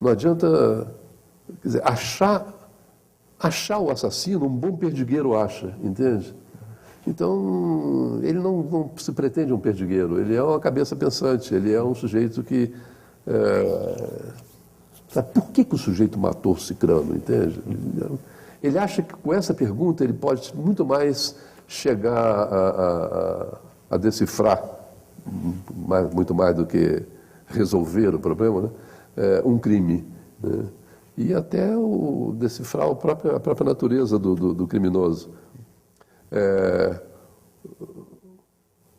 Não adianta, quer dizer, achar o assassino, um bom perdigueiro acha, entende? Então, ele não se pretende um perdigueiro, ele é uma cabeça pensante, ele é um sujeito que... sabe por que o sujeito matou Cicrano, entende? Ele acha que com essa pergunta ele pode muito mais chegar a decifrar, muito mais do que resolver o problema, né? Um crime, né? E até decifrar a própria natureza do criminoso.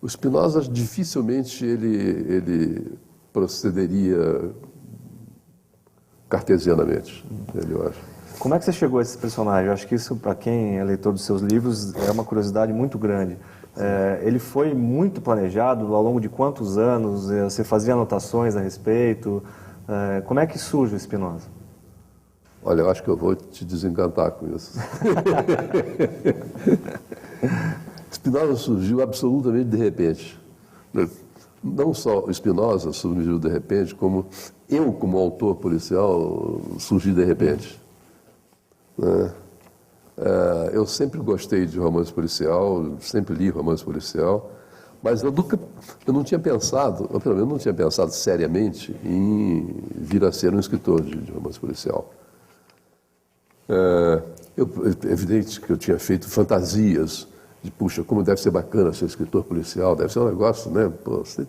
O Spinoza dificilmente ele procederia cartesianamente, eu acho. Como é que você chegou a esse personagem? Eu acho que isso, para quem é leitor dos seus livros, é uma curiosidade muito grande. Ele foi muito planejado ao longo de quantos anos? Você fazia anotações a respeito? Como é que surge o Spinoza? Olha, eu acho que eu vou te desencantar com isso. Spinoza surgiu absolutamente de repente. Não só o Spinoza surgiu de repente, como eu, como autor policial, surgi de repente. Eu sempre gostei de romance policial, sempre li romance policial, mas eu não tinha pensado, ou pelo menos não tinha pensado seriamente em vir a ser um escritor de romance policial. É evidente que eu tinha feito fantasias de, puxa, como deve ser bacana ser escritor policial, deve ser um negócio, né? Pô, sei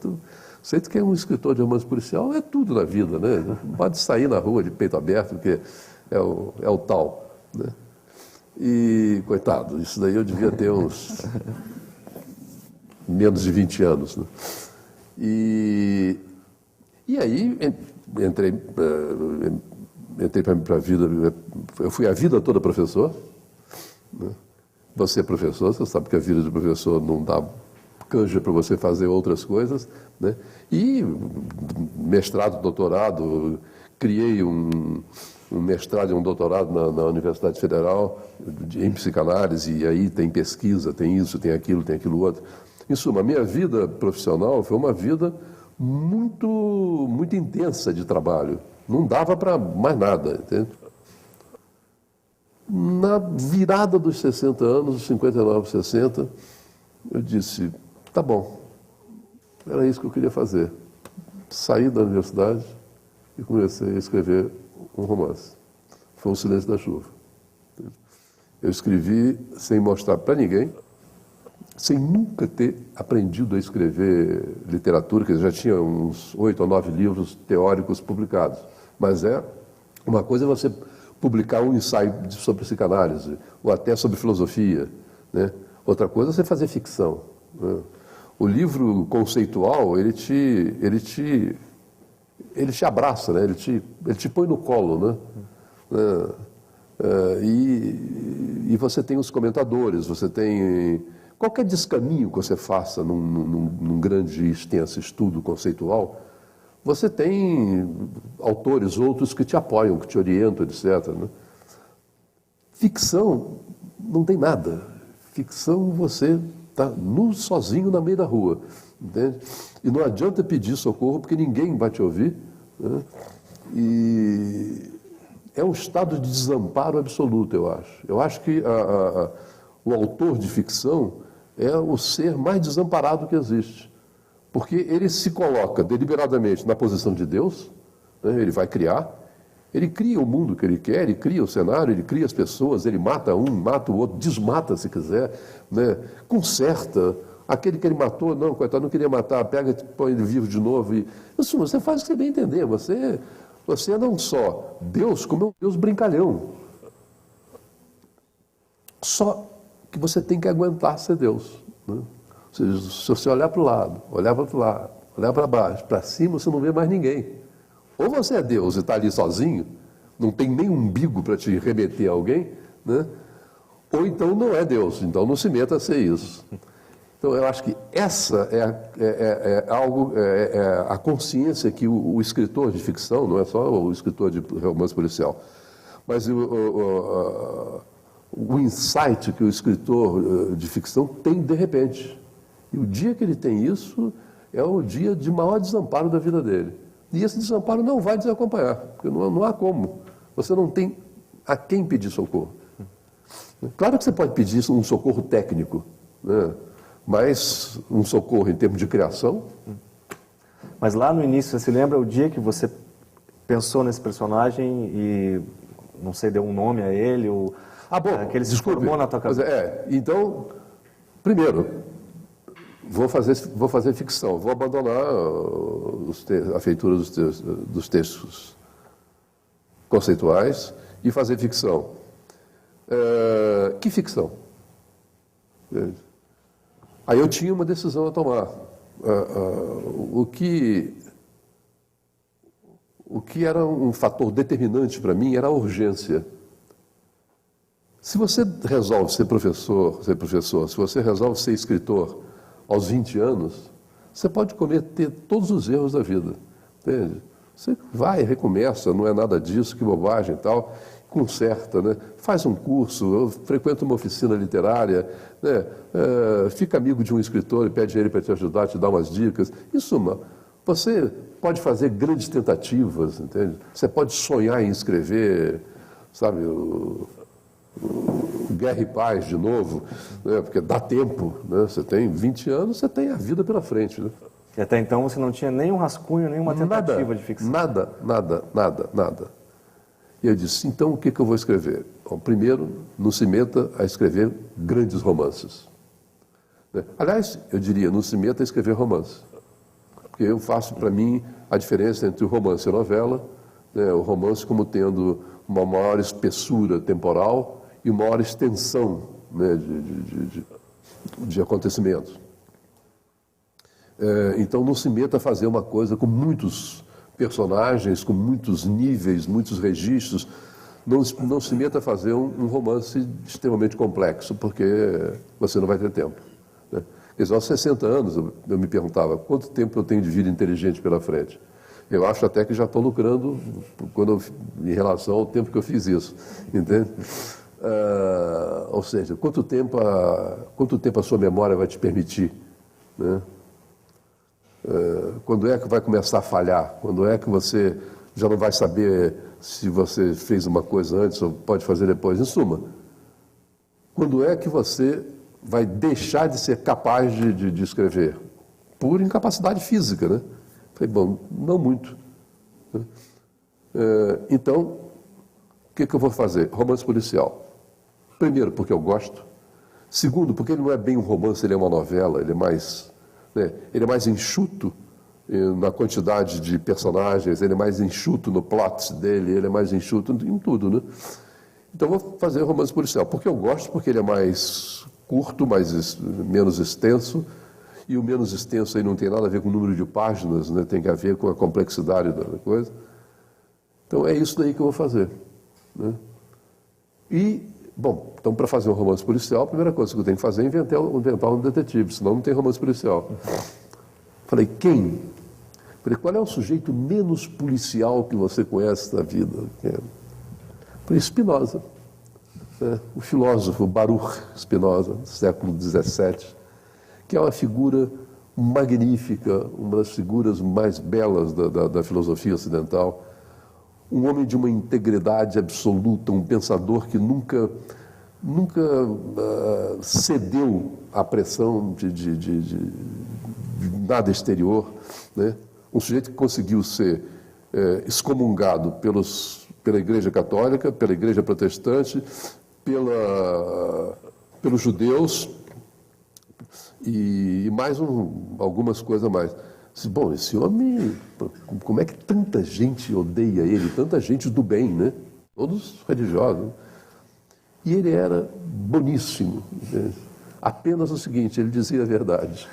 que é um escritor de romance policial, é tudo na vida, né? Não pode sair na rua de peito aberto, porque é o tal, né? E, coitado, isso daí eu devia ter uns menos de 20 anos, né? E aí entrei para a vida, eu fui a vida toda professor, né? Você é professor, você sabe que a vida de professor não dá canja para você fazer outras coisas, né? E mestrado, doutorado, criei um mestrado e um doutorado na Universidade Federal em psicanálise, e aí tem pesquisa, tem isso, tem aquilo outro. Em suma, a minha vida profissional foi uma vida muito, muito intensa de trabalho. Não dava para mais nada, entende? Na virada dos 60 anos, 59, 60, eu disse, tá bom, era isso que eu queria fazer. Saí da universidade e comecei a escrever um romance. Foi O Silêncio da Chuva. Eu escrevi sem mostrar para ninguém, sem nunca ter aprendido a escrever literatura, que já tinha uns 8 ou 9 livros teóricos publicados. Mas uma coisa é você publicar um ensaio sobre psicanálise, ou até sobre filosofia, né? Outra coisa é você fazer ficção, né? O livro conceitual, ele te abraça, né? Ele te põe no colo, né? E você tem os comentadores, você tem... Qualquer descaminho que você faça num grande e extenso estudo conceitual, você tem autores outros que te apoiam, que te orientam, etc., né? Ficção não tem nada. Ficção você está sozinho na meio da rua, entende? E não adianta pedir socorro porque ninguém vai te ouvir, né? E é um estado de desamparo absoluto, eu acho. Eu acho que o autor de ficção é o ser mais desamparado que existe. Porque ele se coloca deliberadamente na posição de Deus, né? Ele vai criar, ele cria o mundo que ele quer, ele cria o cenário, ele cria as pessoas, ele mata um, mata o outro, desmata se quiser, né? Conserta. Aquele que ele matou, não, coitado, não queria matar, pega e põe ele vivo de novo. Isso, você faz o que você bem entender, você é não só Deus, como é um Deus brincalhão. Só que você tem que aguentar ser Deus, né? Ou seja, se você olhar para o lado, olhar para o outro lado, olhar para baixo, para cima, você não vê mais ninguém. Ou você é Deus e está ali sozinho, não tem nem umbigo para te remeter a alguém, né? Ou então não é Deus, então não se meta a ser isso. Então eu acho que essa é a consciência que o escritor de ficção, não é só o escritor de romance policial, mas o insight que o escritor de ficção tem de repente. E o dia que ele tem isso é o dia de maior desamparo da vida dele. E esse desamparo não vai desacompanhar, porque não há como. Você não tem a quem pedir socorro. Claro que você pode pedir um socorro técnico, né? Mas um socorro em termos de criação. Mas lá no início, você se lembra o dia que você pensou nesse personagem e, não sei, deu um nome a ele? Ou, que ele se formou na tua cabeça? Então, primeiro, vou fazer ficção, vou abandonar a feitura dos textos conceituais e fazer ficção. Que ficção? Aí eu tinha uma decisão a tomar. O que era um fator determinante para mim era a urgência. Se você resolve ser professor, se você resolve ser escritor aos 20 anos, você pode cometer todos os erros da vida, entende? Você vai, recomeça, não é nada disso, que bobagem e tal, conserta, né? Faz um curso, frequenta uma oficina literária, né? Fica amigo de um escritor e pede ele para te ajudar, te dar umas dicas. Em suma, você pode fazer grandes tentativas, entende? Você pode sonhar em escrever, sabe, o Guerra e Paz de novo, né? Porque dá tempo, né? Você tem 20 anos, você tem a vida pela frente, né? E até então você não tinha nenhum rascunho, nenhuma tentativa de ficção? Nada. E eu disse, então o que eu vou escrever? Bom, primeiro, não se meta a escrever grandes romances. Aliás, eu diria, não se meta a escrever romance. Porque eu faço, para mim, a diferença entre o romance e a novela, né? O romance como tendo uma maior espessura temporal e uma maior extensão, né, de acontecimentos. Então não se meta a fazer uma coisa com muitos personagens, com muitos níveis, muitos registros. Não se meta a fazer um romance extremamente complexo, porque você não vai ter tempo, né? Quer dizer, aos 60 anos eu me perguntava quanto tempo eu tenho de vida inteligente pela frente. Eu acho até que já estou lucrando em relação ao tempo que eu fiz isso, entende? Ou seja, quanto tempo a sua memória vai te permitir, né? Quando é que vai começar a falhar? Quando é que você já não vai saber se você fez uma coisa antes ou pode fazer depois? Em suma, quando é que você vai deixar de ser capaz de escrever? Por incapacidade física, né? Falei, bom, não muito. Então, o que eu vou fazer? Romance policial. Primeiro, porque eu gosto. Segundo, porque ele não é bem um romance, ele é uma novela, ele é mais enxuto na quantidade de personagens, ele é mais enxuto no plot dele, ele é mais enxuto em tudo, né? Então eu vou fazer romance policial, porque eu gosto, porque ele é mais curto, menos extenso, e o menos extenso aí não tem nada a ver com o número de páginas, né? Tem que ver com a complexidade da coisa. Então é isso daí que eu vou fazer, né? Bom, então para fazer um romance policial, a primeira coisa que eu tenho que fazer é inventar um detetive, senão não tem romance policial. Falei, quem? Falei, qual é o sujeito menos policial que você conhece na vida? Falei, Spinoza, né? O filósofo Baruch Spinoza, do século XVII, que é uma figura magnífica, uma das figuras mais belas da filosofia ocidental. Um homem de uma integridade absoluta, um pensador que nunca cedeu à pressão de nada exterior, né? Um sujeito que conseguiu ser excomungado pela Igreja Católica, pela Igreja Protestante, pelos judeus e mais algumas coisas mais. Bom, esse homem, como é que tanta gente odeia ele, tanta gente do bem, né? Todos religiosos. E ele era boníssimo, né? Apenas o seguinte, ele dizia a verdade.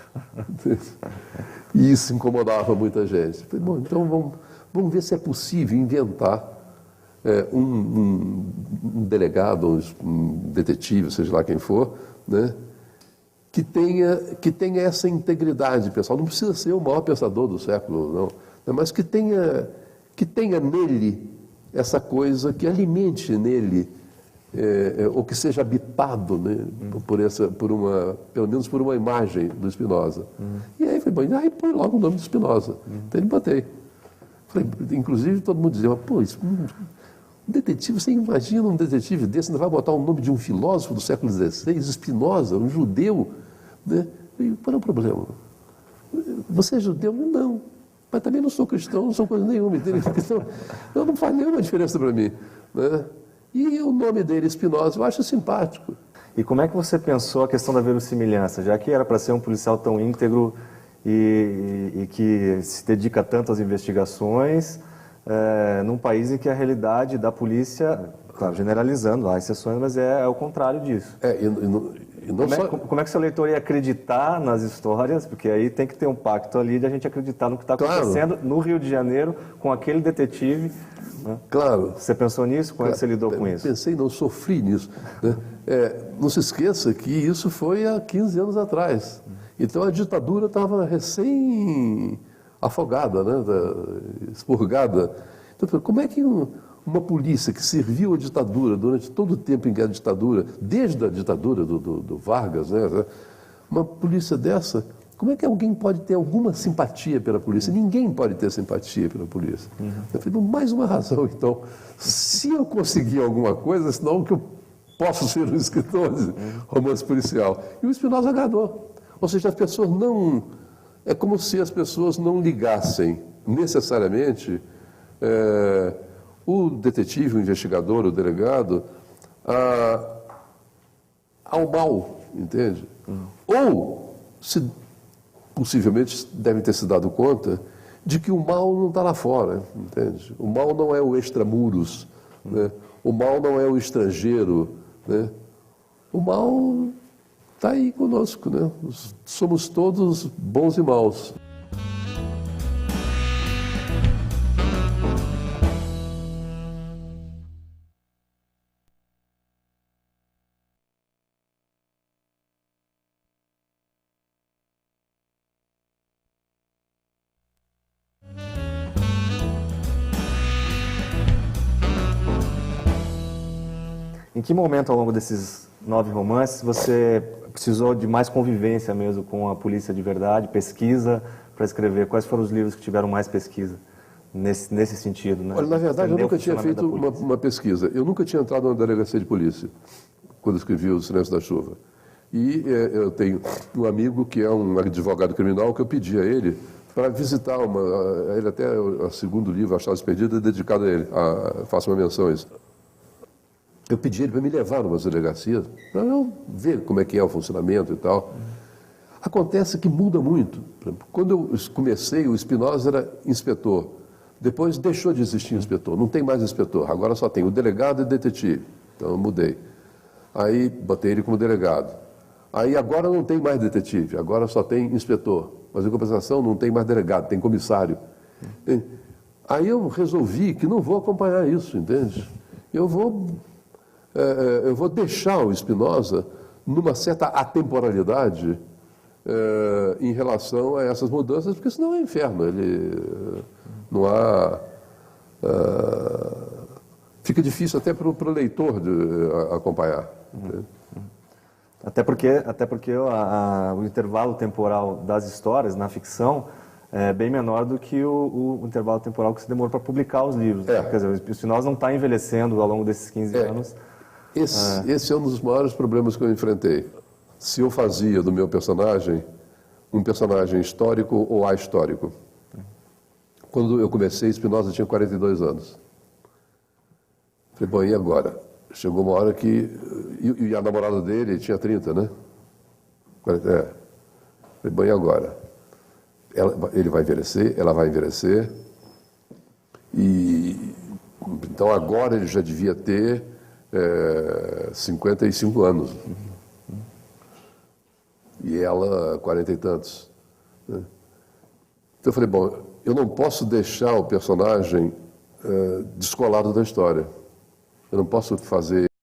E isso incomodava muita gente. Falei, bom, então vamos ver se é possível inventar um delegado, um detetive, seja lá quem for, né? Que tenha essa integridade pessoal. Não precisa ser o maior pensador do século, não, mas que tenha nele essa coisa, que alimente nele, ou que seja habitado, né, pelo menos por uma imagem do Spinoza. E aí foi bom, aí põe logo o nome do Spinoza. Então ele botei. Inclusive, todo mundo dizia, pô, um detetive, você imagina um detetive desse, ainda vai botar o nome de um filósofo do século XVI, Spinoza, um judeu, né? E qual é o problema? Você é judeu? Não. Mas também não sou cristão, não sou coisa nenhuma. Então, não faz nenhuma diferença para mim. Né? E o nome dele, Spinoza, eu acho simpático. E como é que você pensou a questão da verossimilhança? Já que era para ser um policial tão íntegro e que se dedica tanto às investigações, num país em que a realidade da polícia, claro, generalizando, há exceções, mas é o contrário disso. Como é que o seu leitor ia acreditar nas histórias? Porque aí tem que ter um pacto ali de a gente acreditar no que está acontecendo no Rio de Janeiro com aquele detetive. Né? Claro. Você pensou nisso? Como é que você lidou com isso? Pensei, não, sofri nisso. Né? Não se esqueça que isso foi há 15 anos atrás. Então a ditadura estava recém-afogada, né? Expurgada. Então, como é que uma polícia que serviu a ditadura durante todo o tempo em que a ditadura, desde a ditadura do Vargas, né? Uma polícia dessa, como é que alguém pode ter alguma simpatia pela polícia? Ninguém pode ter simpatia pela polícia. Eu falei, mais uma razão, então. Se eu conseguir alguma coisa, senão que eu posso ser um escritor de romance policial. E o Spinoza ganhou. Ou seja, as pessoas não... É como se as pessoas não ligassem necessariamente o detetive, o investigador, o delegado, ao mal, entende? Ou, possivelmente, devem ter se dado conta de que o mal não está lá fora, entende? O mal não é o extramuros, né? O mal não é o estrangeiro, né? O mal está aí conosco, né? Somos todos bons e maus. Em que momento, ao longo desses 9 romances, você precisou de mais convivência mesmo com a polícia de verdade, pesquisa para escrever? Quais foram os livros que tiveram mais pesquisa nesse sentido? Né? Olha, na verdade, eu nunca tinha feito uma pesquisa. Eu nunca tinha entrado na delegacia de polícia, quando escrevi O Silêncio da Chuva. E eu tenho um amigo que é um advogado criminal que eu pedi a ele para visitar ele até o segundo livro, A Chaves Perdidas, é dedicado a ele. Faço uma menção a isso. Eu pedi ele para me levar numas delegacias, para eu ver como é que é o funcionamento e tal. Acontece que muda muito. Quando eu comecei, o Spinoza era inspetor. Depois deixou de existir inspetor, não tem mais inspetor. Agora só tem o delegado e o detetive. Então eu mudei. Aí botei ele como delegado. Aí agora não tem mais detetive, agora só tem inspetor. Mas em compensação não tem mais delegado, tem comissário. Aí eu resolvi que não vou acompanhar isso, entende? Eu vou deixar o Spinoza numa certa atemporalidade em relação a essas mudanças, porque senão é inferno. Não há... fica difícil até para o leitor acompanhar. Até porque o intervalo temporal das histórias na ficção é bem menor do que o intervalo temporal que se demorou para publicar os livros. Quer dizer, o Spinoza não está envelhecendo ao longo desses 15 anos. Esse é um dos maiores problemas que eu enfrentei. Se eu fazia do meu personagem um personagem histórico ou ahistórico. Quando eu comecei, Spinoza tinha 42 anos. Falei, bom, e agora? Chegou uma hora que... E a namorada dele tinha 30, né? Falei, bom, e agora? Ele vai envelhecer, ela vai envelhecer. Então agora ele já devia ter 55 anos. E ela 40 e tantos. Né? Então eu falei, bom, eu não posso deixar o personagem descolado da história. Eu não posso fazer